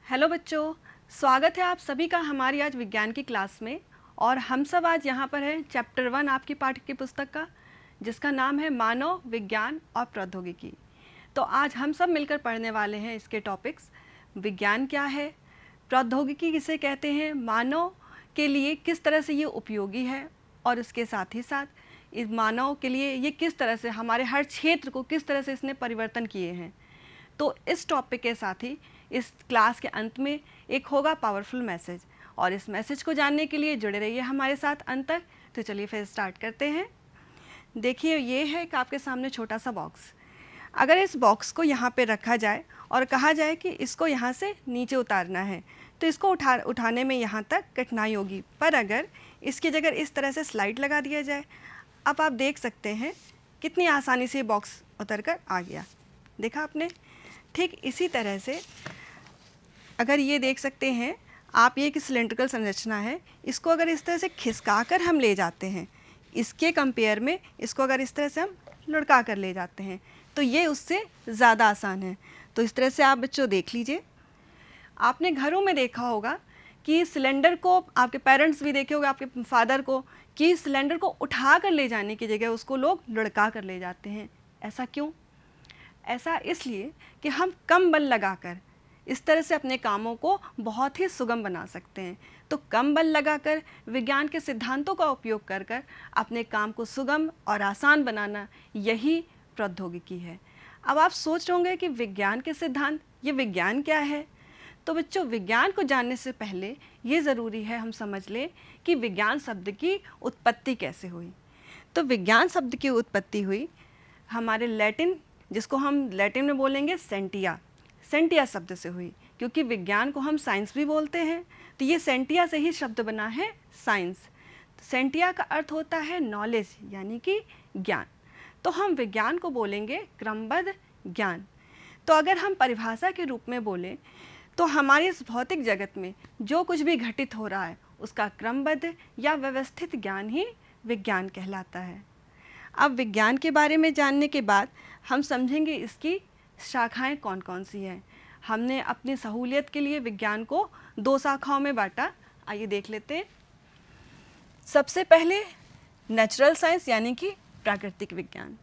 Hello बच्चों, स्वागत है आप सभी का हमारी आज विज्ञान की क्लास में। और हम सब आज यहाँ पर हैं चैप्टर 1 आपकी पाठ्य की पुस्तक का, जिसका नाम है मानव विज्ञान और प्रौद्योगिकी। तो आज हम सब मिलकर पढ़ने वाले हैं इसके टॉपिक्स। विज्ञान क्या है, प्रौद्योगिकी किसे कहते हैं, मानव के लिए किस तरह से ये उपयोगी है, और इसके साथ ही साथ इस मानव के लिए ये किस तरह से हमारे हर क्षेत्र को किस तरह से इसने परिवर्तन किए हैं। तो इस टॉपिक के साथ ही इस क्लास के अंत में एक होगा पावरफुल मैसेज, और इस मैसेज को जानने के लिए जुड़े रहिए हमारे साथ अंत तक। तो चलिए फिर स्टार्ट करते हैं। देखिए, ये है कि आपके सामने छोटा सा बॉक्स। अगर इस बॉक्स को यहाँ पे रखा जाए और कहा जाए कि इसको यहाँ से नीचे उतारना है, तो इसको उठाने में यहाँ तक कठिनाई होगी। पर अगर इसकी जगह इस तरह से स्लाइड लगा दिया जाए, अब आप देख सकते हैं कितनी आसानी से बॉक्स उतर कर आ गया। देखा आपने? ठीक इसी तरह से अगर ये देख सकते हैं आप, ये एक सिलेंड्रिकल संरचना है, इसको अगर इस तरह से खिसका कर हम ले जाते हैं, इसके कंपेयर में इसको अगर इस तरह से हम लुढ़का कर ले जाते हैं, तो ये उससे ज़्यादा आसान है। तो इस तरह से आप बच्चों देख लीजिए, आपने घरों में देखा होगा कि सिलेंडर को, आपके पेरेंट्स भी देखे होंगे, आपके फादर को, कि सिलेंडर को उठा कर ले जाने की जगह उसको लोग लुढ़का कर ले जाते हैं। ऐसा क्यों? ऐसा इसलिए कि हम कम बल लगाकर इस तरह से अपने कामों को बहुत ही सुगम बना सकते हैं। तो कम बल लगाकर विज्ञान के सिद्धांतों का उपयोग कर कर अपने काम को सुगम और आसान बनाना, यही प्रौद्योगिकी है। अब आप सोच रहे होंगे कि विज्ञान के सिद्धांत, ये विज्ञान क्या है? तो बच्चों, विज्ञान को जानने से पहले ये ज़रूरी है हम समझ लें कि विज्ञान शब्द की उत्पत्ति कैसे हुई। तो विज्ञान शब्द की उत्पत्ति हुई हमारे लैटिन, जिसको हम लैटिन में बोलेंगे सेंटिया, सेंटिया शब्द से हुई। क्योंकि विज्ञान को हम साइंस भी बोलते हैं, तो ये सेंटिया से ही शब्द बना है साइंस। सेंटिया का अर्थ होता है नॉलेज, यानी कि ज्ञान। तो हम विज्ञान को बोलेंगे क्रमबद्ध ज्ञान। तो अगर हम परिभाषा के रूप में बोलें, तो हमारे इस भौतिक जगत में जो कुछ भी घटित हो रहा है, उसका क्रमबद्ध या व्यवस्थित ज्ञान ही विज्ञान कहलाता है। अब विज्ञान के बारे में जानने के बाद हम समझेंगे इसकी शाखाएं कौन कौन सी हैं। हमने अपनी सहूलियत के लिए विज्ञान को 2 शाखाओं में बांटा। आइए देख लेते हैं। सबसे पहले नेचुरल साइंस यानी कि प्राकृतिक विज्ञान,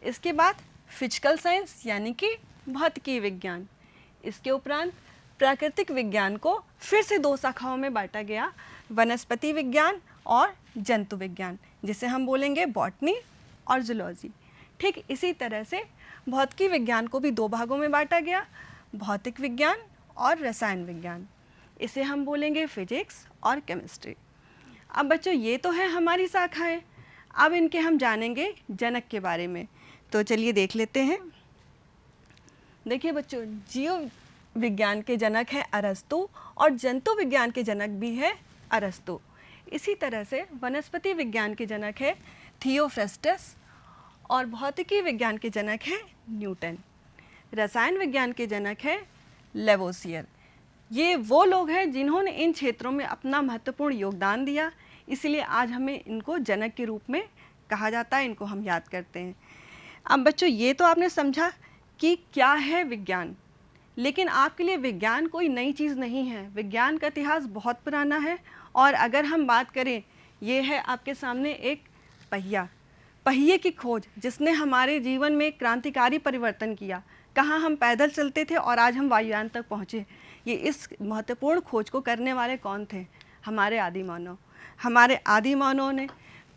इसके बाद फिजिकल साइंस यानी कि भौतिकी विज्ञान, इसके उपरांत प्राकृतिक विज्ञान को फिर से 2 शाखाओं में बांटा गया, वनस्पति विज्ञान और जंतु विज्ञान, जिसे हम बोलेंगे बॉटनी और जूलॉजी। ठीक इसी तरह से भौतिकी विज्ञान को भी 2 भागों में बांटा गया, भौतिक विज्ञान और रसायन विज्ञान, इसे हम बोलेंगे फिजिक्स और केमिस्ट्री। अब बच्चों, ये तो है हमारी शाखाएं। अब इनके हम जानेंगे जनक के बारे में। तो चलिए देख लेते हैं। देखिए बच्चों, जीव विज्ञान के जनक है अरस्तु, और जंतु विज्ञान के जनक भी है अरस्तु। इसी तरह से वनस्पति विज्ञान के जनक है थियोफ्रस्टस, और भौतिकी विज्ञान के जनक है न्यूटन। रसायन विज्ञान के जनक है लेवोसियर। ये वो लोग हैं जिन्होंने इन क्षेत्रों में अपना महत्वपूर्ण योगदान दिया, इसलिए आज हमें इनको जनक के रूप में कहा जाता है, इनको हम याद करते हैं। अब बच्चों, ये तो आपने समझा कि क्या है विज्ञान, लेकिन आपके लिए विज्ञान कोई नई चीज़ नहीं है। विज्ञान का इतिहास बहुत पुराना है। और अगर हम बात करें, ये है आपके सामने एक पहिया, पहिए की खोज, जिसने हमारे जीवन में क्रांतिकारी परिवर्तन किया। कहाँ हम पैदल चलते थे और आज हम वायुयान तक पहुँचे। ये इस महत्वपूर्ण खोज को करने वाले कौन थे? हमारे आदि मानव। हमारे आदि मानव ने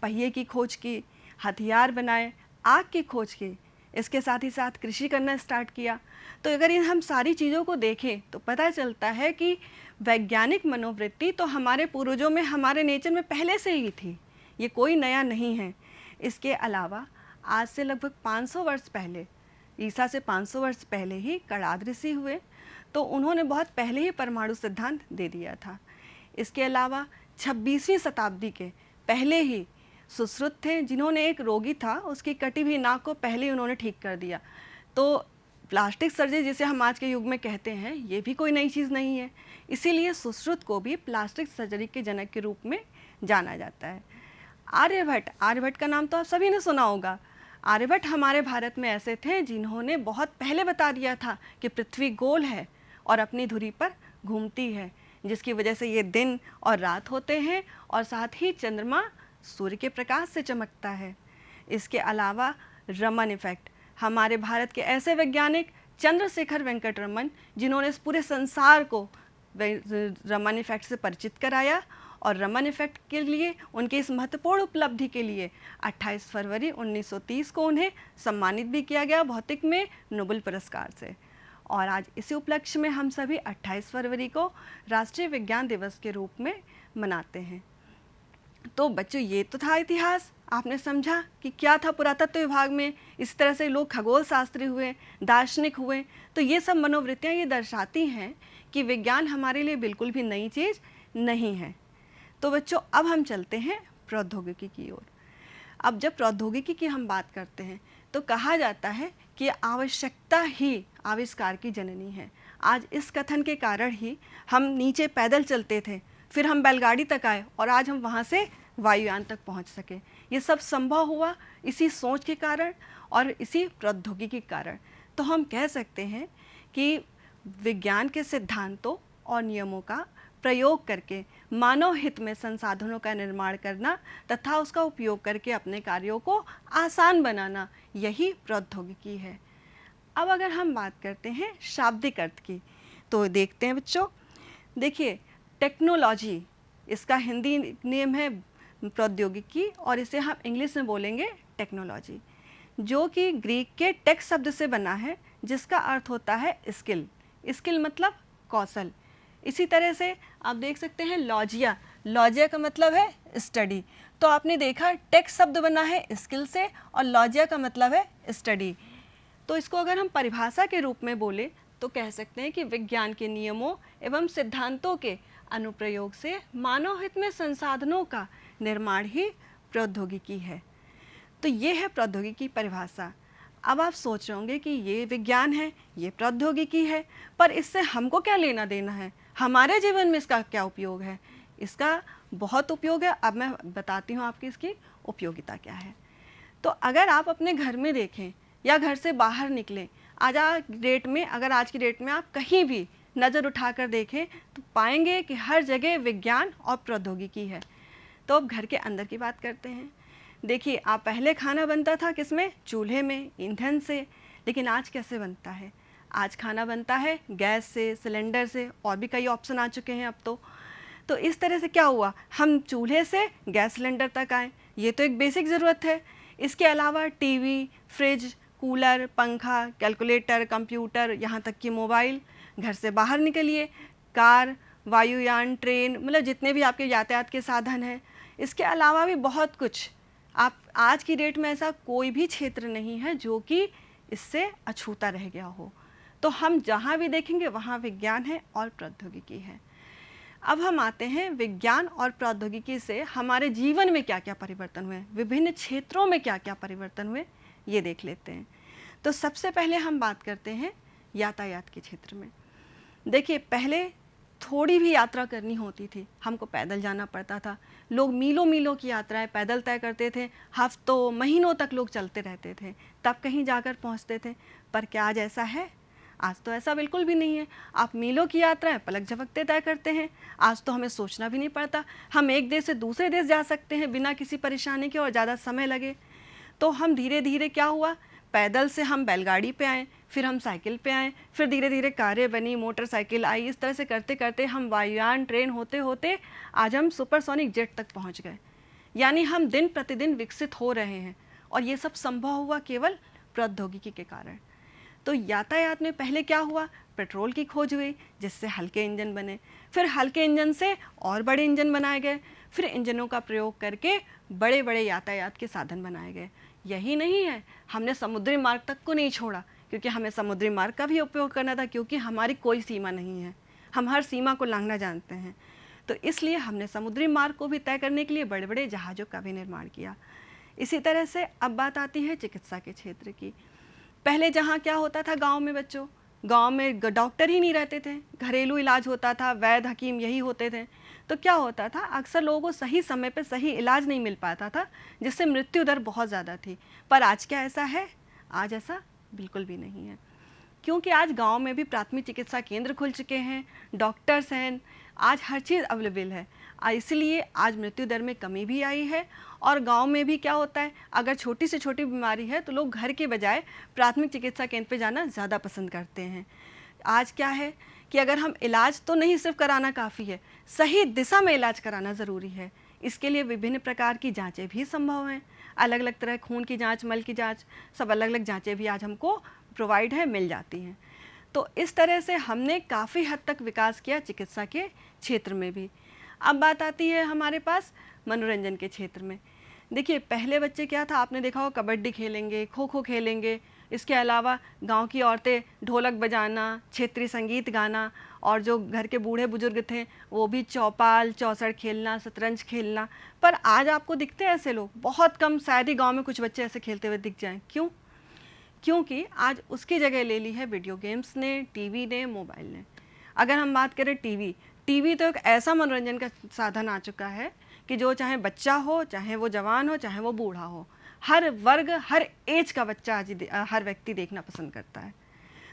पहिए की खोज की, हथियार बनाए, आग की खोज की, इसके साथ ही साथ कृषि करना स्टार्ट किया। तो अगर इन हम सारी चीज़ों को देखें तो पता चलता है कि वैज्ञानिक मनोवृत्ति तो हमारे पूर्वजों में, हमारे नेचर में पहले से ही थी, ये कोई नया नहीं है। इसके अलावा आज से लगभग 500 वर्ष पहले, ईसा से 500 वर्ष पहले ही कणाद ऋषि हुए, तो उन्होंने बहुत पहले ही परमाणु सिद्धांत दे दिया था। इसके अलावा 26वीं शताब्दी के पहले ही सुश्रुत थे, जिन्होंने एक रोगी था, उसकी कटी हुई नाक को पहले ही उन्होंने ठीक कर दिया। तो प्लास्टिक सर्जरी जिसे हम आज के युग में कहते हैं, ये भी कोई नई चीज़ नहीं है। इसीलिए सुश्रुत को भी प्लास्टिक सर्जरी के जनक के रूप में जाना जाता है। आर्यभट्ट, आर्यभट्ट का नाम तो आप सभी ने सुना होगा। आर्यभट्ट हमारे भारत में ऐसे थे जिन्होंने बहुत पहले बता दिया था कि पृथ्वी गोल है और अपनी धुरी पर घूमती है, जिसकी वजह से ये दिन और रात होते हैं और साथ ही चंद्रमा सूर्य के प्रकाश से चमकता है। इसके अलावा रमन इफेक्ट, हमारे भारत के ऐसे वैज्ञानिक चंद्रशेखर वेंकट रमन, जिन्होंने इस पूरे संसार को रमन इफेक्ट से परिचित कराया, और रमन इफेक्ट के लिए उनके इस महत्वपूर्ण उपलब्धि के लिए 28 फरवरी 1930 को उन्हें सम्मानित भी किया गया भौतिक में नोबेल पुरस्कार से। और आज इसी उपलक्ष्य में हम सभी 28 फरवरी को राष्ट्रीय विज्ञान दिवस के रूप में मनाते हैं। तो बच्चों, ये तो था इतिहास, आपने समझा कि क्या था पुरातत्व विभाग में। इस तरह से लोग खगोल शास्त्री हुए, दार्शनिक हुए। तो ये सब मनोवृत्तियाँ ये दर्शाती हैं कि विज्ञान हमारे लिए बिल्कुल भी नई चीज़ नहीं है। तो बच्चों, अब हम चलते हैं प्रौद्योगिकी की ओर। अब जब प्रौद्योगिकी की हम बात करते हैं तो कहा जाता है कि आवश्यकता ही आविष्कार की जननी है। आज इस कथन के कारण ही हम नीचे पैदल चलते थे, फिर हम बैलगाड़ी तक आए और आज हम वहाँ से वायुयान तक पहुँच सके। ये सब संभव हुआ इसी सोच के कारण और इसी प्रौद्योगिकी के कारण। तो हम कह सकते हैं कि विज्ञान के सिद्धांतों और नियमों का प्रयोग करके मानव हित में संसाधनों का निर्माण करना तथा उसका उपयोग करके अपने कार्यों को आसान बनाना, यही प्रौद्योगिकी है। अब अगर हम बात करते हैं शाब्दिक अर्थ की, तो देखते हैं बच्चों, देखिए टेक्नोलॉजी, इसका हिंदी नेम है प्रौद्योगिकी और इसे हम इंग्लिश में बोलेंगे टेक्नोलॉजी, जो कि ग्रीक के टेक शब्द से बना है, जिसका अर्थ होता है स्किल। स्किल मतलब कौशल। इसी तरह से आप देख सकते हैं लॉजिया, लॉजिया का मतलब है स्टडी। तो आपने देखा टेक शब्द बना है स्किल से और लॉजिया का मतलब है स्टडी। तो इसको अगर हम परिभाषा के रूप में बोले तो कह सकते हैं कि विज्ञान के नियमों एवं सिद्धांतों के अनुप्रयोग से मानव हित में संसाधनों का निर्माण ही प्रौद्योगिकी है। तो ये है प्रौद्योगिकी की परिभाषा। अब आप सोच रहे होंगे कि ये विज्ञान है, ये प्रौद्योगिकी है, पर इससे हमको क्या लेना देना है, हमारे जीवन में इसका क्या उपयोग है? इसका बहुत उपयोग है। अब मैं बताती हूँ आपकी इसकी उपयोगिता क्या है। तो अगर आप अपने घर में देखें या घर से बाहर निकलें, आज की डेट में आप कहीं भी नज़र उठाकर देखें तो पाएंगे कि हर जगह विज्ञान और प्रौद्योगिकी है। तो अब घर के अंदर की बात करते हैं। देखिए, आप पहले खाना बनता था किसमें? चूल्हे में, ईंधन से। लेकिन आज कैसे बनता है? आज खाना बनता है गैस से, सिलेंडर से, और भी कई ऑप्शन आ चुके हैं अब तो इस तरह से क्या हुआ, हम चूल्हे से गैस सिलेंडर तक आए। ये तो एक बेसिक ज़रूरत है। इसके अलावा टीवी, फ्रिज, कूलर, पंखा, कैलकुलेटर, कंप्यूटर, यहाँ तक कि मोबाइल। घर से बाहर निकलिए, कार, वायुयान, ट्रेन, मतलब जितने भी आपके यातायात के साधन हैं। इसके अलावा भी बहुत कुछ। आप आज की डेट में ऐसा कोई भी क्षेत्र नहीं है जो कि इससे अछूता रह गया हो। तो हम जहाँ भी देखेंगे वहाँ विज्ञान है और प्रौद्योगिकी है। अब हम आते हैं विज्ञान और प्रौद्योगिकी से हमारे जीवन में क्या क्या परिवर्तन हुए, विभिन्न क्षेत्रों में क्या क्या परिवर्तन हुए, ये देख लेते हैं। तो सबसे पहले हम बात करते हैं यातायात के क्षेत्र में। देखिए, पहले थोड़ी भी यात्रा करनी होती थी, हमको पैदल जाना पड़ता था। लोग मीलों मीलों की यात्राएं पैदल तय करते थे, हफ्तों महीनों तक लोग चलते रहते थे, तब कहीं जाकर पहुंचते थे। पर क्या आज ऐसा है? आज तो ऐसा बिल्कुल भी नहीं है। आप मीलों की यात्राएं पलक झपकते तय करते हैं। आज तो हमें सोचना भी नहीं पड़ता, हम एक देश से दूसरे देश जा सकते हैं बिना किसी परेशानी के और ज़्यादा समय लगे। तो हम धीरे धीरे क्या हुआ, पैदल से हम बैलगाड़ी पे आए, फिर हम साइकिल पे आए, फिर धीरे धीरे कारें बनी, मोटरसाइकिल आई। इस तरह से करते करते हम वायुयान, ट्रेन होते होते आज हम सुपरसोनिक जेट तक पहुंच गए। यानी हम दिन प्रतिदिन विकसित हो रहे हैं और ये सब संभव हुआ केवल प्रौद्योगिकी के कारण। तो यातायात में पहले क्या हुआ, पेट्रोल की खोज हुई जिससे हल्के इंजन बने, फिर हल्के इंजन से और बड़े इंजन बनाए गए, फिर इंजनों का प्रयोग करके बड़े बड़े यातायात के साधन बनाए गए। यही नहीं है, हमने समुद्री मार्ग तक को नहीं छोड़ा, क्योंकि हमें समुद्री मार्ग का भी उपयोग करना था, क्योंकि हमारी कोई सीमा नहीं है, हम हर सीमा को लांघना जानते हैं। तो इसलिए हमने समुद्री मार्ग को भी तय करने के लिए बड़े बड़े जहाज़ों का भी निर्माण किया। इसी तरह से अब बात आती है चिकित्सा के क्षेत्र की। पहले जहाँ क्या होता था गाँव में बच्चों, गाँव में डॉक्टर ही नहीं रहते थे, घरेलू इलाज होता था, वैद्य हकीम यही होते थे। तो क्या होता था, अक्सर लोगों को सही समय पे सही इलाज नहीं मिल पाता था, जिससे मृत्यु दर बहुत ज़्यादा थी। पर आज क्या ऐसा है? आज ऐसा बिल्कुल भी नहीं है। क्योंकि आज गांव में भी प्राथमिक चिकित्सा केंद्र खुल चुके हैं, डॉक्टर्स हैं, आज हर चीज़ अवेलेबल है। इसलिए आज मृत्यु दर में कमी भी आई है। और गांव में भी क्या होता है, अगर छोटी से छोटी बीमारी है तो लोग घर के बजाय प्राथमिक चिकित्सा केंद्र पे जाना ज़्यादा पसंद करते हैं। आज क्या है कि अगर हम इलाज तो नहीं सिर्फ कराना काफ़ी है, सही दिशा में इलाज कराना ज़रूरी है। इसके लिए विभिन्न प्रकार की जांचें भी संभव हैं, अलग अलग तरह खून की जांच, मल की जांच, सब अलग अलग जांचें भी आज हमको प्रोवाइड है, मिल जाती हैं। तो इस तरह से हमने काफ़ी हद तक विकास किया चिकित्सा के क्षेत्र में भी। अब बात आती है हमारे पास मनोरंजन के क्षेत्र में। देखिए पहले बच्चे क्या था, आपने देखा हो कबड्डी खेलेंगे, खो खो खेलेंगे, इसके अलावा गांव की औरतें ढोलक बजाना, क्षेत्रीय संगीत गाना, और जो घर के बूढ़े बुजुर्ग थे वो भी चौपाल, चौसड़ खेलना, शतरंज खेलना। पर आज आपको दिखते हैं ऐसे लोग बहुत कम, शायद ही गांव में कुछ बच्चे ऐसे खेलते हुए दिख जाएं। क्यों? क्योंकि आज उसकी जगह ले ली है वीडियो गेम्स ने, टीवी ने, मोबाइल ने। अगर हम बात करें टीवी तो एक ऐसा मनोरंजन का साधन आ चुका है कि जो चाहे बच्चा हो, चाहे वो जवान हो, चाहे वो बूढ़ा हो, हर वर्ग, हर एज का बच्चा आज हर व्यक्ति देखना पसंद करता है।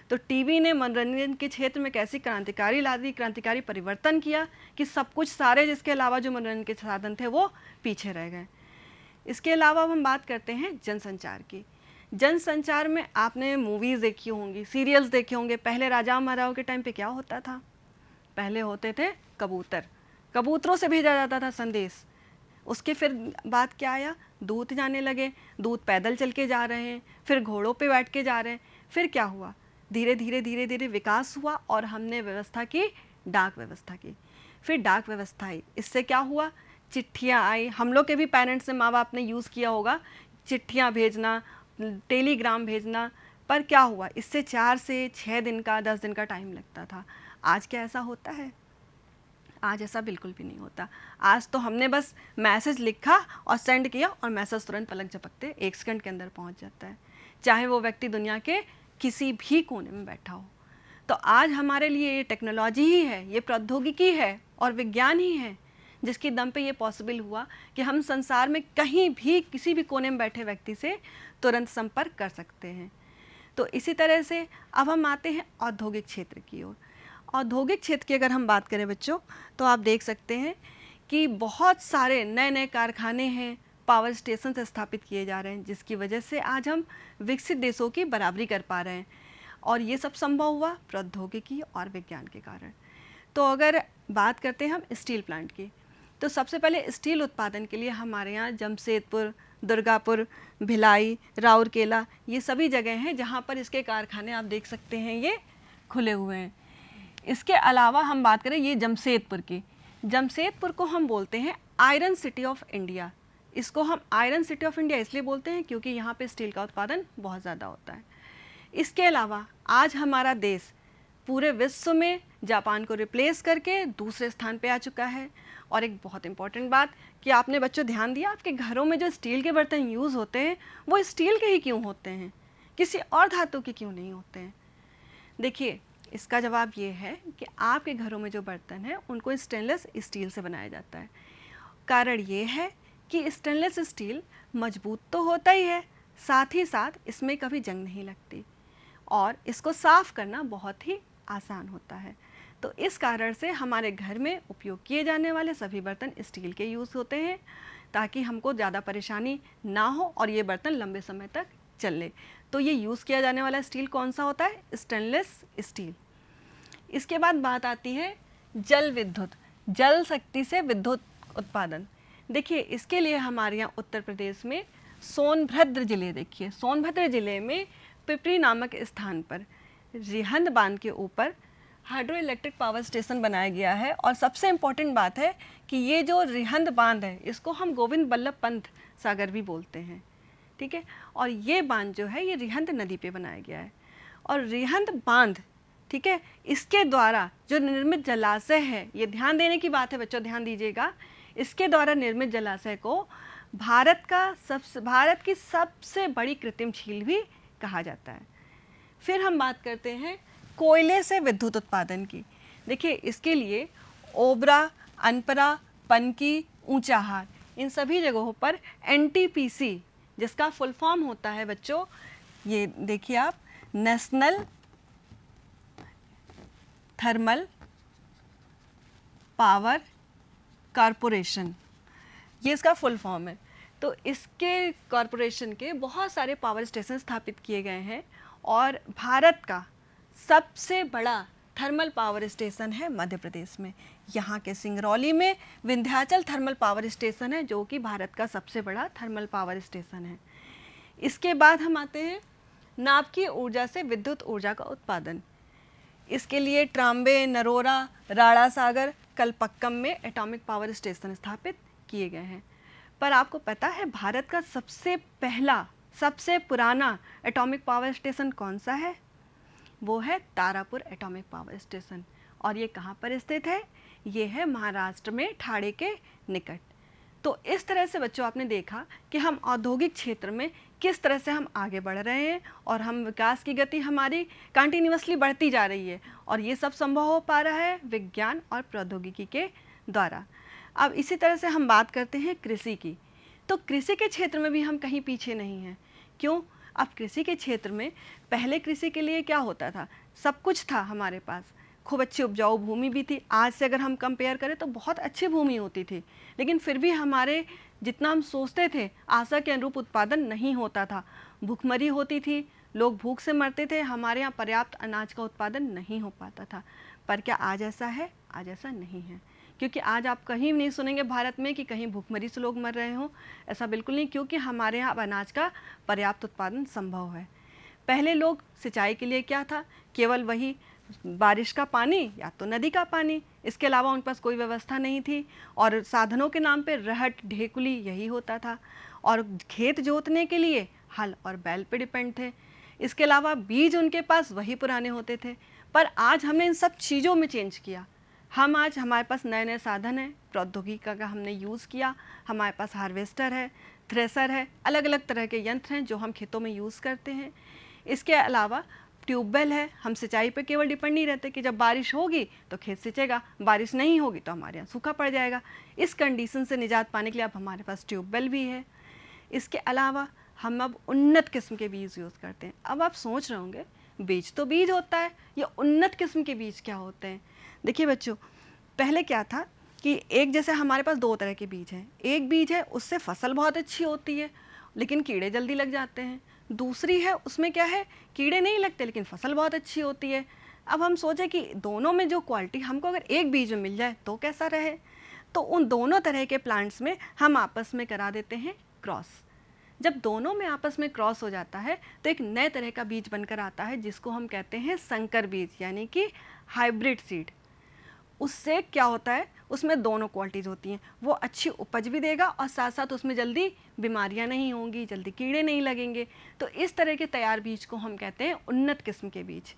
तो टीवी ने मनोरंजन के क्षेत्र में कैसी क्रांतिकारी ला दी, क्रांतिकारी परिवर्तन किया कि सब कुछ, सारे जिसके अलावा जो मनोरंजन के साधन थे वो पीछे रह गए। इसके अलावा हम बात करते हैं जनसंचार की। जनसंचार में आपने मूवीज़ देखी होंगी, सीरियल्स देखे होंगे। पहले राजा महाराजाओं के टाइम पे क्या होता था, पहले होते थे कबूतर, कबूतरों से भेजा जाता था संदेश। उसके फिर बात क्या आया, दूत जाने लगे, दूत पैदल चल के जा रहे हैं, फिर घोड़ों पे बैठ के जा रहे हैं। फिर क्या हुआ, धीरे धीरे विकास हुआ और हमने व्यवस्था की, डाक व्यवस्था की। फिर डाक व्यवस्था आई, इससे क्या हुआ, चिट्ठियाँ आई। हम लोग के भी पेरेंट्स ने, माँ बाप ने यूज़ किया होगा चिट्ठियाँ भेजना, टेलीग्राम भेजना। पर क्या हुआ, इससे 4 से 6 दिन का, 10 दिन का टाइम लगता था। आज क्या ऐसा होता है? आज ऐसा बिल्कुल भी नहीं होता। आज तो हमने बस मैसेज लिखा और सेंड किया और मैसेज तुरंत पलक झपकते 1 सेकंड के अंदर पहुंच जाता है, चाहे वो व्यक्ति दुनिया के किसी भी कोने में बैठा हो। तो आज हमारे लिए ये टेक्नोलॉजी ही है, ये प्रौद्योगिकी है और विज्ञान ही है जिसके दम पे ये पॉसिबल हुआ कि हम संसार में कहीं भी, किसी भी कोने में बैठे व्यक्ति से तुरंत संपर्क कर सकते हैं। तो इसी तरह से अब हम आते हैं औद्योगिक क्षेत्र की ओर। औद्योगिक क्षेत्र की अगर हम बात करें बच्चों, तो आप देख सकते हैं कि बहुत सारे नए नए कारखाने हैं, पावर स्टेशन स्थापित किए जा रहे हैं, जिसकी वजह से आज हम विकसित देशों की बराबरी कर पा रहे हैं। और ये सब संभव हुआ प्रौद्योगिकी और विज्ञान के कारण। तो अगर बात करते हैं हम स्टील प्लांट की, तो सबसे पहले स्टील उत्पादन के लिए हमारे यहाँ जमशेदपुर, दुर्गापुर, भिलाई, राउरकेला, ये सभी जगह हैं जहाँ पर इसके कारखाने आप देख सकते हैं ये खुले हुए हैं। इसके अलावा हम बात करें ये जमशेदपुर की, जमशेदपुर को हम बोलते हैं आयरन सिटी ऑफ इंडिया। इसको हम आयरन सिटी ऑफ इंडिया इसलिए बोलते हैं क्योंकि यहाँ पे स्टील का उत्पादन बहुत ज़्यादा होता है। इसके अलावा आज हमारा देश पूरे विश्व में जापान को रिप्लेस करके दूसरे स्थान पे आ चुका है। और एक बहुत इंपॉर्टेंट बात कि आपने बच्चों ध्यान दिया, आपके घरों में जो स्टील के बर्तन यूज़ होते हैं वो स्टील के ही क्यों होते हैं, किसी और धातु के क्यों नहीं होते हैं? देखिए इसका जवाब ये है कि आपके घरों में जो बर्तन हैं उनको स्टेनलेस स्टील से बनाया जाता है। कारण ये है कि स्टेनलेस स्टील मजबूत तो होता ही है, साथ ही साथ इसमें कभी जंग नहीं लगती और इसको साफ़ करना बहुत ही आसान होता है। तो इस कारण से हमारे घर में उपयोग किए जाने वाले सभी बर्तन स्टील के यूज़ होते हैं ताकि हमको ज़्यादा परेशानी ना हो और ये बर्तन लंबे समय तक चले। तो ये यूज़ किया जाने वाला स्टील कौन सा होता है? Stainless steel. इसके बाद बात आती है जल विद्युत, जल शक्ति से विद्युत उत्पादन। देखिए इसके लिए हमारे यहाँ उत्तर प्रदेश में सोनभद्र जिले, देखिए सोनभद्र जिले में पिपरी नामक स्थान पर रिहंद बांध के ऊपर हाइड्रो इलेक्ट्रिक पावर स्टेशन बनाया गया है। और सबसे इम्पॉर्टेंट बात है कि ये जो रिहंद बांध है इसको हम गोविंद बल्लभ पंत सागर भी बोलते हैं, ठीक है। और ये बांध जो है ये रिहंद नदी पे बनाया गया है। और रिहंद बांध, ठीक है, इसके द्वारा जो निर्मित जलाशय है, ये ध्यान देने की बात है बच्चों, ध्यान दीजिएगा, इसके द्वारा निर्मित जलाशय को भारत की सबसे बड़ी कृत्रिम झील भी कहा जाता है। फिर हम बात करते हैं कोयले से विद्युत उत्पादन की। देखिए इसके लिए ओबरा, अनपरा, पनकी, ऊंचाहार, इन सभी जगहों पर NTPC, जिसका फुल फॉर्म होता है बच्चों, ये देखिए आप, नेशनल थर्मल पावर कॉरपोरेशन, ये इसका फुल फॉर्म है। तो इसके कॉरपोरेशन के बहुत सारे पावर स्टेशन स्थापित किए गए हैं और भारत का सबसे बड़ा थर्मल पावर स्टेशन है मध्य प्रदेश में। यहाँ के सिंगरौली में विंध्याचल थर्मल पावर स्टेशन है जो कि भारत का सबसे बड़ा थर्मल पावर स्टेशन है। इसके बाद हम आते हैं नाभिकीय ऊर्जा से विद्युत ऊर्जा का उत्पादन। इसके लिए ट्राम्बे, नरोरा, राणा सागर, कलपक्कम में एटॉमिक पावर स्टेशन स्थापित किए गए हैं। पर आपको पता है भारत का सबसे पहला, सबसे पुराना एटॉमिक पावर स्टेशन कौन सा है? वो है तारापुर एटॉमिक पावर स्टेशन। और ये कहाँ पर स्थित है? ये है महाराष्ट्र में ठाणे के निकट। तो इस तरह से बच्चों आपने देखा कि हम औद्योगिक क्षेत्र में किस तरह से हम आगे बढ़ रहे हैं और हम विकास की गति हमारी कंटिन्यूअसली बढ़ती जा रही है और ये सब संभव हो पा रहा है विज्ञान और प्रौद्योगिकी के द्वारा। अब इसी तरह से हम बात करते हैं कृषि की। तो कृषि के क्षेत्र में भी हम कहीं पीछे नहीं हैं। क्यों? अब कृषि के क्षेत्र में पहले कृषि के लिए क्या होता था? सब कुछ था हमारे पास, खूब अच्छी उपजाऊ भूमि भी थी। आज से अगर हम कंपेयर करें तो बहुत अच्छी भूमि होती थी, लेकिन फिर भी हमारे जितना हम सोचते थे आशा के अनुरूप उत्पादन नहीं होता था। भूखमरी होती थी, लोग भूख से मरते थे, हमारे यहाँ पर्याप्त अनाज का उत्पादन नहीं हो पाता था। पर क्या आज ऐसा है? आज ऐसा नहीं है, क्योंकि आज आप कहीं नहीं सुनेंगे भारत में कि कहीं भूखमरी से लोग मर रहे हों। ऐसा बिल्कुल नहीं, क्योंकि हमारे यहाँ अब अनाज का पर्याप्त उत्पादन संभव है। पहले लोग सिंचाई के लिए क्या था? केवल वही बारिश का पानी या तो नदी का पानी, इसके अलावा उनके पास कोई व्यवस्था नहीं थी और साधनों के नाम पे रहट, ढेकुली यही होता था। और खेत जोतने के लिए हल और बैल पे डिपेंड थे। इसके अलावा बीज उनके पास वही पुराने होते थे। पर आज हमने इन सब चीज़ों में चेंज किया। आज हमारे पास नए नए साधन हैं, प्रौद्योगिकी का हमने यूज़ किया। हमारे पास हार्वेस्टर है, थ्रेसर है, अलग अलग तरह के यंत्र हैं जो हम खेतों में यूज़ करते हैं। इसके अलावा ट्यूबवेल है, हम सिंचाई पे केवल डिपेंड नहीं रहते कि जब बारिश होगी तो खेत सिंचेगा, बारिश नहीं होगी तो हमारे यहाँ सूखा पड़ जाएगा। इस कंडीशन से निजात पाने के लिए अब हमारे पास ट्यूबवेल भी है। इसके अलावा हम अब उन्नत किस्म के बीज यूज़ करते हैं। अब आप सोच रहे होंगे बीज तो बीज होता है, ये उन्नत किस्म के बीज क्या होते हैं? देखिए बच्चों, पहले क्या था कि एक जैसे हमारे पास दो तरह के बीज हैं। एक बीज है उससे फसल बहुत अच्छी होती है लेकिन कीड़े जल्दी लग जाते हैं। दूसरी है उसमें क्या है, कीड़े नहीं लगते लेकिन फसल बहुत अच्छी होती है। अब हम सोचें कि दोनों में जो क्वालिटी हमको अगर एक बीज में मिल जाए तो कैसा रहे? तो उन दोनों तरह के प्लांट्स में हम आपस में करा देते हैं क्रॉस। जब दोनों में आपस में क्रॉस हो जाता है तो एक नए तरह का बीज बनकर आता है जिसको हम कहते हैं संकर बीज, यानी कि हाइब्रिड सीड। उससे क्या होता है, उसमें दोनों क्वालिटीज़ होती हैं। वो अच्छी उपज भी देगा और साथ साथ उसमें जल्दी बीमारियां नहीं होंगी, जल्दी कीड़े नहीं लगेंगे। तो इस तरह के तैयार बीज को हम कहते हैं उन्नत किस्म के बीज।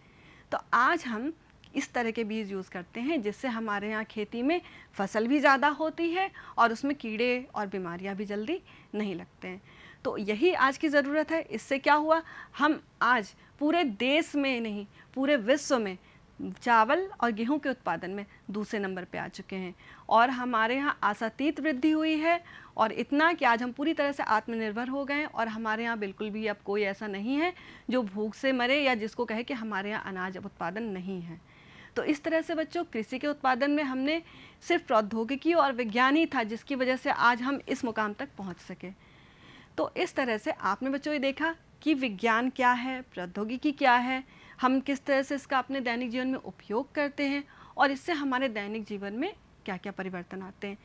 तो आज हम इस तरह के बीज यूज़ करते हैं जिससे हमारे यहाँ खेती में फसल भी ज़्यादा होती है और उसमें कीड़े और बीमारियाँ भी जल्दी नहीं लगते हैं। तो यही आज की ज़रूरत है। इससे क्या हुआ, हम आज पूरे देश में नहीं पूरे विश्व में चावल और गेहूं के उत्पादन में दूसरे नंबर पे आ चुके हैं और हमारे यहाँ आशातीत वृद्धि हुई है और इतना कि आज हम पूरी तरह से आत्मनिर्भर हो गए हैं और हमारे यहाँ बिल्कुल भी अब कोई ऐसा नहीं है जो भूख से मरे या जिसको कहे कि हमारे यहाँ अनाज उत्पादन नहीं है। तो इस तरह से बच्चों कृषि के उत्पादन में हमने सिर्फ प्रौद्योगिकी और विज्ञान ही था जिसकी वजह से आज हम इस मुकाम तक पहुँच सके। तो इस तरह से आपने बच्चों ये देखा कि विज्ञान क्या है, प्रौद्योगिकी क्या है, हम किस तरह से इसका अपने दैनिक जीवन में उपयोग करते हैं और इससे हमारे दैनिक जीवन में क्या क्या परिवर्तन आते हैं।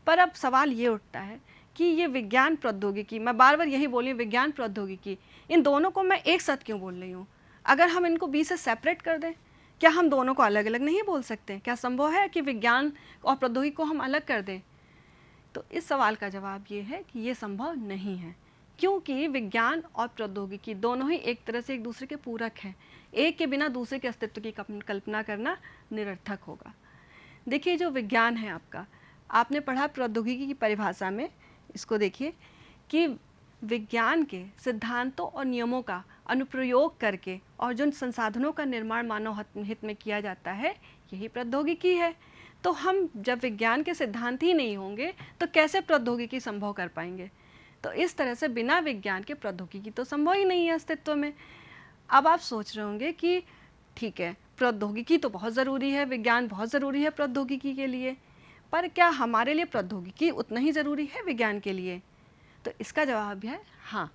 पर अब सवाल ये उठता है कि ये विज्ञान प्रौद्योगिकी, मैं बार बार यही बोली विज्ञान प्रौद्योगिकी, इन दोनों को मैं एक साथ क्यों बोल रही हूँ? अगर हम इनको बीच से सेपरेट कर दें, क्या हम दोनों को अलग अलग नहीं बोल सकते? क्या संभव है कि विज्ञान और प्रौद्योगिकी को हम अलग कर दें? तो इस सवाल का जवाब ये है कि ये संभव नहीं है, क्योंकि विज्ञान और प्रौद्योगिकी दोनों ही एक तरह से एक दूसरे के पूरक हैं। एक के बिना दूसरे के अस्तित्व की कल्पना करना निरर्थक होगा। देखिए जो विज्ञान है आपका, आपने पढ़ा प्रौद्योगिकी की परिभाषा में, इसको देखिए कि विज्ञान के सिद्धांतों और नियमों का अनुप्रयोग करके और जिन संसाधनों का निर्माण मानव हित में किया जाता है, यही प्रौद्योगिकी है। तो हम जब विज्ञान के सिद्धांत ही नहीं होंगे तो कैसे प्रौद्योगिकी संभव कर पाएंगे? तो इस तरह से बिना विज्ञान के प्रौद्योगिकी तो संभव ही नहीं है अस्तित्व में। अब आप सोच रहे होंगे कि ठीक है, प्रौद्योगिकी तो बहुत ज़रूरी है, विज्ञान बहुत ज़रूरी है प्रौद्योगिकी के लिए, पर क्या हमारे लिए प्रौद्योगिकी उतना ही ज़रूरी है विज्ञान के लिए? तो इसका जवाब है हाँ,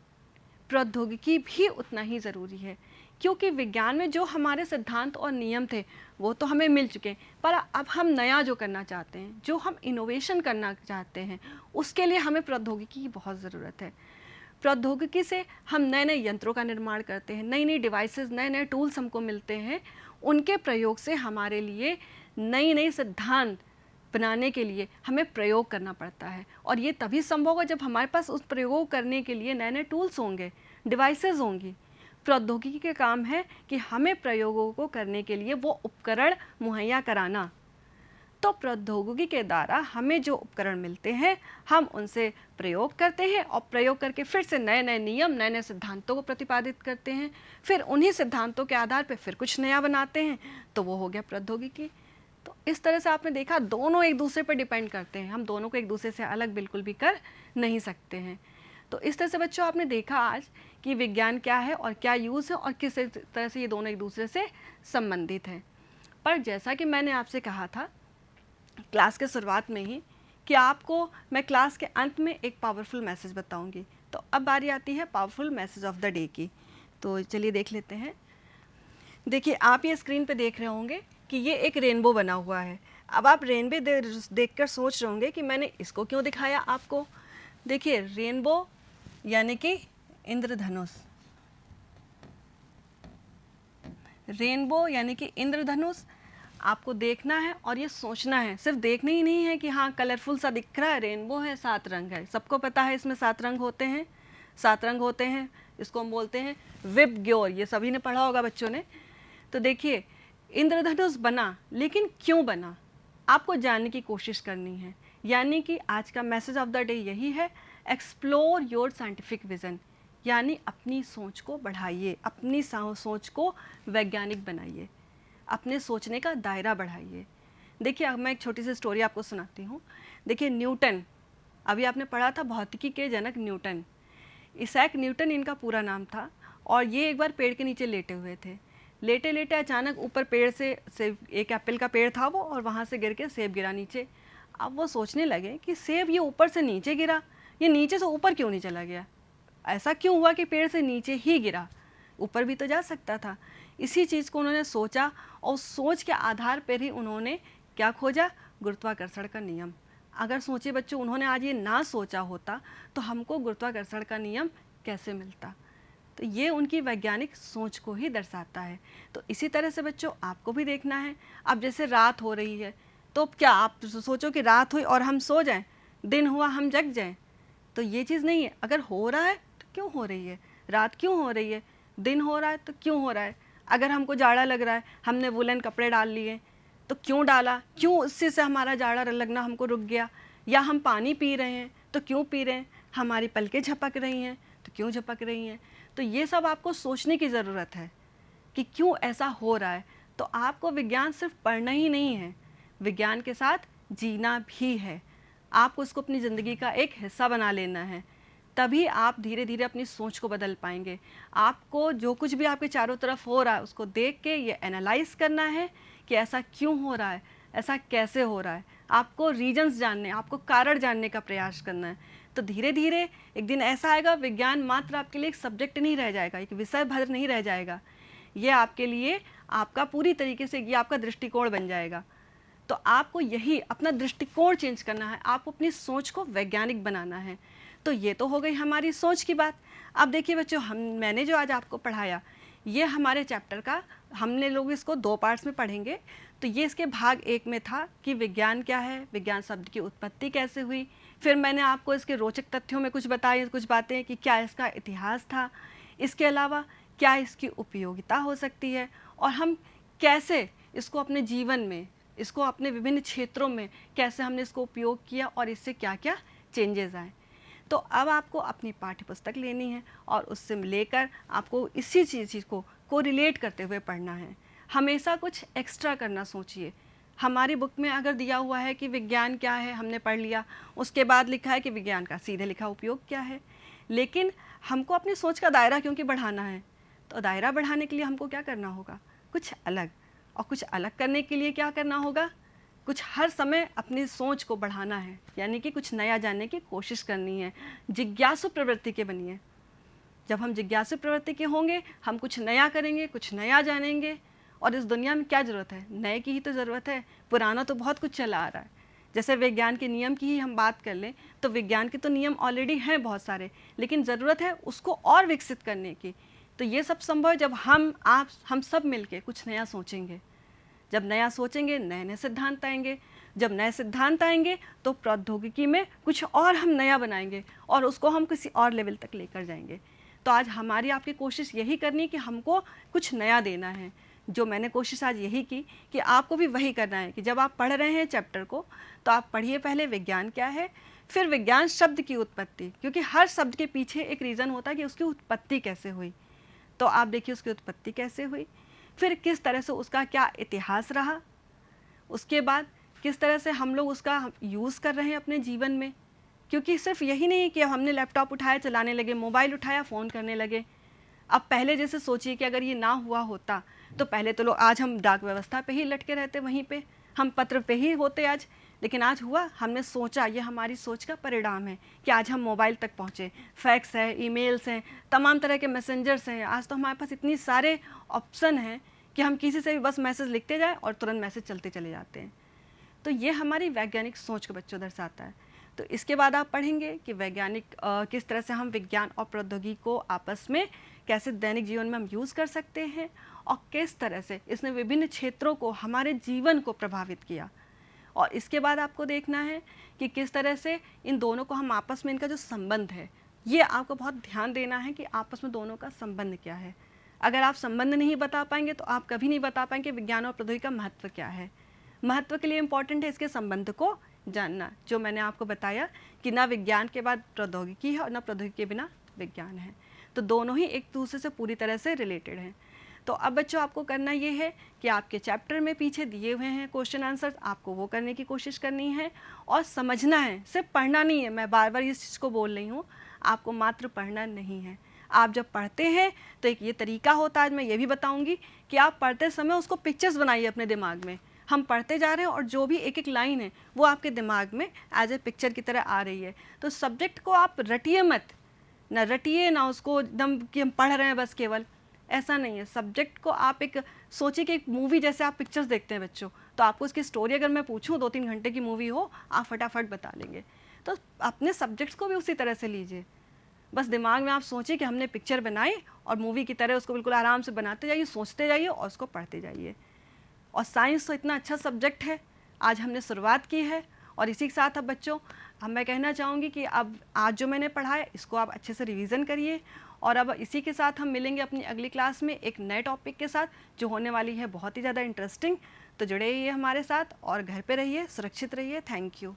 प्रौद्योगिकी भी उतना ही ज़रूरी है, क्योंकि विज्ञान में जो हमारे सिद्धांत और नियम थे वो तो हमें मिल चुके हैं, पर अब हम नया जो करना चाहते हैं, जो हम इनोवेशन करना चाहते हैं, उसके लिए हमें प्रौद्योगिकी की बहुत ज़रूरत है। प्रौद्योगिकी से हम नए नए यंत्रों का निर्माण करते हैं, नई नई डिवाइसेस, नए नए टूल्स हमको मिलते हैं। उनके प्रयोग से हमारे लिए नई नई सिद्धांत बनाने के लिए हमें प्रयोग करना पड़ता है, और ये तभी संभव होगा जब हमारे पास उस प्रयोग करने के लिए नए नए टूल्स होंगे, डिवाइसेस होंगी। प्रौद्योगिकी के काम है कि हमें प्रयोगों को करने के लिए वो उपकरण मुहैया कराना। तो प्रौद्योगिकी के द्वारा हमें जो उपकरण मिलते हैं, हम उनसे प्रयोग करते हैं, और प्रयोग करके फिर से नए नए नियम, नए नए सिद्धांतों को प्रतिपादित करते हैं। फिर उन्हीं सिद्धांतों के आधार पर फिर कुछ नया बनाते हैं, तो वो हो गया प्रौद्योगिकी। तो इस तरह से आपने देखा, दोनों एक दूसरे पर डिपेंड करते हैं, हम दोनों को एक दूसरे से अलग बिल्कुल भी कर नहीं सकते हैं। तो इस तरह से बच्चों आपने देखा आज कि विज्ञान क्या है और क्या यूज़ है, और किस तरह से ये दोनों एक दूसरे से संबंधित हैं। पर जैसा कि मैंने आपसे कहा था क्लास के शुरुआत में ही कि आपको मैं क्लास के अंत में एक पावरफुल मैसेज बताऊंगी। तो अब बारी आती है powerful message of the day की। तो चलिए देख लेते हैं। देखिए, आप ये स्क्रीन पे देख रहे होंगे कि ये एक रेनबो बना हुआ है। अब आप रेनबो देखकर सोच रहे होंगे कि मैंने इसको क्यों दिखाया आपको। देखिए, रेनबो यानी कि इंद्रधनुष, रेनबो यानी कि इंद्रधनुष आपको देखना है और ये सोचना है। सिर्फ देखना ही नहीं है कि हाँ कलरफुल सा दिख रहा है, रेनबो है, 7 रंग है, सबको पता है इसमें 7 रंग होते हैं, 7 रंग होते हैं। इसको हम बोलते हैं विबग्योर, ये सभी ने पढ़ा होगा बच्चों ने। तो देखिए, इंद्रधनुष बना, लेकिन क्यों बना, आपको जानने की कोशिश करनी है। यानी कि आज का मैसेज ऑफ द डे यही है, एक्सप्लोर योर साइंटिफिक विज़न, यानी अपनी सोच को बढ़ाइए, अपनी सोच को वैज्ञानिक बनाइए, अपने सोचने का दायरा बढ़ाइए। देखिए, अब मैं एक छोटी सी स्टोरी आपको सुनाती हूँ। देखिए, न्यूटन, अभी आपने पढ़ा था भौतिकी के जनक न्यूटन, इसैक न्यूटन इनका पूरा नाम था। और ये एक बार पेड़ के नीचे लेटे हुए थे। लेटे लेटे अचानक ऊपर पेड़ से सेब, एक एप्पल का पेड़ था वो, और वहाँ से गिर के सेब गिरा नीचे। अब वो सोचने लगे कि सेब ये ऊपर से नीचे गिरा, ये नीचे से ऊपर क्यों नहीं चला गया, ऐसा क्यों हुआ कि पेड़ से नीचे ही गिरा, ऊपर भी तो जा सकता था। इसी चीज़ को उन्होंने सोचा, और सोच के आधार पर ही उन्होंने क्या खोजा, गुरुत्वाकर्षण का नियम। अगर सोचिए बच्चों, उन्होंने आज ये ना सोचा होता तो हमको गुरुत्वाकर्षण का नियम कैसे मिलता। तो ये उनकी वैज्ञानिक सोच को ही दर्शाता है। तो इसी तरह से बच्चों आपको भी देखना है। अब जैसे रात हो रही है, तो क्या आप सोचो कि रात हुई और हम सो जाएं, दिन हुआ हम जग जाएं, तो ये चीज़ नहीं है। अगर हो रहा है तो क्यों हो रही है, रात क्यों हो रही है, दिन हो रहा है तो क्यों हो रहा है। अगर हमको जाड़ा लग रहा है, हमने वुलन कपड़े डाल लिए, तो क्यों डाला, क्यों उससे से हमारा जाड़ा लगना हमको रुक गया। या हम पानी पी रहे हैं तो क्यों पी रहे हैं, हमारी पलकें झपक रही हैं तो क्यों झपक रही हैं। तो ये सब आपको सोचने की ज़रूरत है कि क्यों ऐसा हो रहा है। तो आपको विज्ञान सिर्फ पढ़ना ही नहीं है, विज्ञान के साथ जीना भी है। आपको उसको अपनी ज़िंदगी का एक हिस्सा बना लेना है, तभी आप धीरे धीरे अपनी सोच को बदल पाएंगे। आपको जो कुछ भी आपके चारों तरफ हो रहा है उसको देख के ये एनालाइज करना है कि ऐसा क्यों हो रहा है, ऐसा कैसे हो रहा है। आपको रीजन्स जानने, आपको कारण जानने का प्रयास करना है। तो धीरे धीरे एक दिन ऐसा आएगा, विज्ञान मात्र आपके लिए एक सब्जेक्ट नहीं रह जाएगा, एक विषय भर नहीं रह जाएगा, ये आपके लिए आपका पूरी तरीके से ये आपका दृष्टिकोण बन जाएगा। तो आपको यही अपना दृष्टिकोण चेंज करना है, आपको अपनी सोच को वैज्ञानिक बनाना है। तो ये तो हो गई हमारी सोच की बात। अब देखिए बच्चों, मैंने जो आज आपको पढ़ाया, ये हमारे चैप्टर का, हमने लोग इसको 2 पार्ट्स में पढ़ेंगे। तो ये इसके भाग 1 में था कि विज्ञान क्या है, विज्ञान शब्द की उत्पत्ति कैसे हुई। फिर मैंने आपको इसके रोचक तथ्यों में कुछ बताई, कुछ बातें कि क्या इसका इतिहास था, इसके अलावा क्या इसकी उपयोगिता हो सकती है, और हम कैसे इसको अपने जीवन में, इसको अपने विभिन्न क्षेत्रों में कैसे हमने इसको उपयोग किया और इससे क्या क्या चेंजेस आए। तो अब आपको अपनी पाठ्य पुस्तक लेनी है और उससे लेकर आपको इसी चीज़ को रिलेट करते हुए पढ़ना है। हमेशा कुछ एक्स्ट्रा करना सोचिए। हमारी बुक में अगर दिया हुआ है कि विज्ञान क्या है, हमने पढ़ लिया, उसके बाद लिखा है कि विज्ञान का सीधे लिखा उपयोग क्या है, लेकिन हमको अपनी सोच का दायरा क्योंकि बढ़ाना है, तो दायरा बढ़ाने के लिए हमको क्या करना होगा, कुछ अलग। और कुछ अलग करने के लिए क्या करना होगा, कुछ हर समय अपनी सोच को बढ़ाना है, यानी कि कुछ नया जानने की कोशिश करनी है, जिज्ञासु प्रवृत्ति के बनिए। जब हम जिज्ञासु प्रवृत्ति के होंगे, हम कुछ नया करेंगे, कुछ नया जानेंगे। और इस दुनिया में क्या ज़रूरत है, नए की ही तो ज़रूरत है, पुराना तो बहुत कुछ चला आ रहा है। जैसे विज्ञान के नियम की ही हम बात कर लें तो विज्ञान के तो नियम ऑलरेडी हैं बहुत सारे, लेकिन ज़रूरत है उसको और विकसित करने की। तो ये सब संभव है जब हम सब मिलके कुछ नया सोचेंगे। जब नया सोचेंगे, नए नए सिद्धांत आएंगे। जब नए सिद्धांत आएंगे तो प्रौद्योगिकी में कुछ और हम नया बनाएंगे और उसको हम किसी और लेवल तक लेकर जाएंगे। तो आज हमारी आपकी कोशिश यही करनी है कि हमको कुछ नया देना है। जो मैंने कोशिश आज यही की कि आपको भी वही करना है कि जब आप पढ़ रहे हैं चैप्टर को तो आप पढ़िए पहले विज्ञान क्या है, फिर विज्ञान शब्द की उत्पत्ति, क्योंकि हर शब्द के पीछे एक रीज़न होता है कि उसकी उत्पत्ति कैसे हुई। तो आप देखिए उसकी उत्पत्ति कैसे हुई, फिर किस तरह से उसका क्या इतिहास रहा, उसके बाद किस तरह से हम लोग उसका यूज़ कर रहे हैं अपने जीवन में। क्योंकि सिर्फ यही नहीं कि हमने लैपटॉप उठाया, चलाने लगे, मोबाइल उठाया, फ़ोन करने लगे। अब पहले जैसे सोचिए कि अगर ये ना हुआ होता तो पहले तो लोग, आज हम डाक व्यवस्था पे ही लटके रहते, वहीं पे हम पत्र पे ही होते आज। लेकिन आज हुआ, हमने सोचा, ये हमारी सोच का परिणाम है कि आज हम मोबाइल तक पहुँचे। फैक्स है, ईमेल्स हैं, तमाम तरह के मैसेंजर्स हैं। आज तो हमारे पास इतनी सारे ऑप्शन हैं कि हम किसी से भी बस मैसेज लिखते जाएँ और तुरंत मैसेज चलते चले जाते हैं। तो ये हमारी वैज्ञानिक सोच को बच्चों दर्शाता है। तो इसके बाद आप पढ़ेंगे कि वैज्ञानिक किस तरह से हम विज्ञान और प्रौद्योगिकी को आपस में कैसे दैनिक जीवन में हम यूज़ कर सकते हैं और किस तरह से इसने विभिन्न क्षेत्रों को, हमारे जीवन को प्रभावित किया। और इसके बाद आपको देखना है कि किस तरह से इन दोनों को हम आपस में, इनका जो संबंध है, ये आपको बहुत ध्यान देना है कि आपस में दोनों का संबंध क्या है। अगर आप संबंध नहीं बता पाएंगे तो आप कभी नहीं बता पाएंगे विज्ञान और प्रौद्योगिकी का महत्व क्या है। महत्व के लिए इम्पॉर्टेंट है इसके संबंध को जानना, जो मैंने आपको बताया कि ना विज्ञान के बाद प्रौद्योगिकी है और ना प्रौद्योगिकी के बिना विज्ञान है। तो दोनों ही एक दूसरे से पूरी तरह से रिलेटेड हैं। तो अब बच्चों आपको करना ये है कि आपके चैप्टर में पीछे दिए हुए हैं क्वेश्चन आंसर्स, आपको वो करने की कोशिश करनी है और समझना है, सिर्फ पढ़ना नहीं है। मैं बार बार इस चीज़ को बोल रही हूँ, आपको मात्र पढ़ना नहीं है। आप जब पढ़ते हैं तो एक ये तरीका होता है, आज मैं ये भी बताऊँगी कि आप पढ़ते समय उसको पिक्चर्स बनाइए अपने दिमाग में। हम पढ़ते जा रहे हैं और जो भी एक एक लाइन है वो आपके दिमाग में एज ए पिक्चर की तरह आ रही है। तो सब्जेक्ट को आप रटिए मत, ना रटिए ना उसको एकदम कि हम पढ़ रहे हैं बस केवल, ऐसा नहीं है। सब्जेक्ट को आप एक सोचिए कि एक मूवी जैसे आप पिक्चर्स देखते हैं बच्चों, तो आपको उसकी स्टोरी अगर मैं पूछूं 2-3 घंटे की मूवी हो, आप फटाफट बता लेंगे। तो अपने सब्जेक्ट्स को भी उसी तरह से लीजिए। बस दिमाग में आप सोचिए कि हमने पिक्चर बनाई और मूवी की तरह उसको बिल्कुल आराम से बनाते जाइए, सोचते जाइए और उसको पढ़ते जाइए। और साइंस तो इतना अच्छा सब्जेक्ट है, आज हमने शुरुआत की है। और इसी के साथ अब बच्चों मैं कहना चाहूँगी कि अब आज जो मैंने पढ़ा है इसको आप अच्छे से रिवीजन करिए। और अब इसी के साथ हम मिलेंगे अपनी अगली क्लास में एक नए टॉपिक के साथ, जो होने वाली है बहुत ही ज़्यादा इंटरेस्टिंग। तो जुड़े रहिए हमारे साथ और घर पे रहिए, सुरक्षित रहिए। Thank you.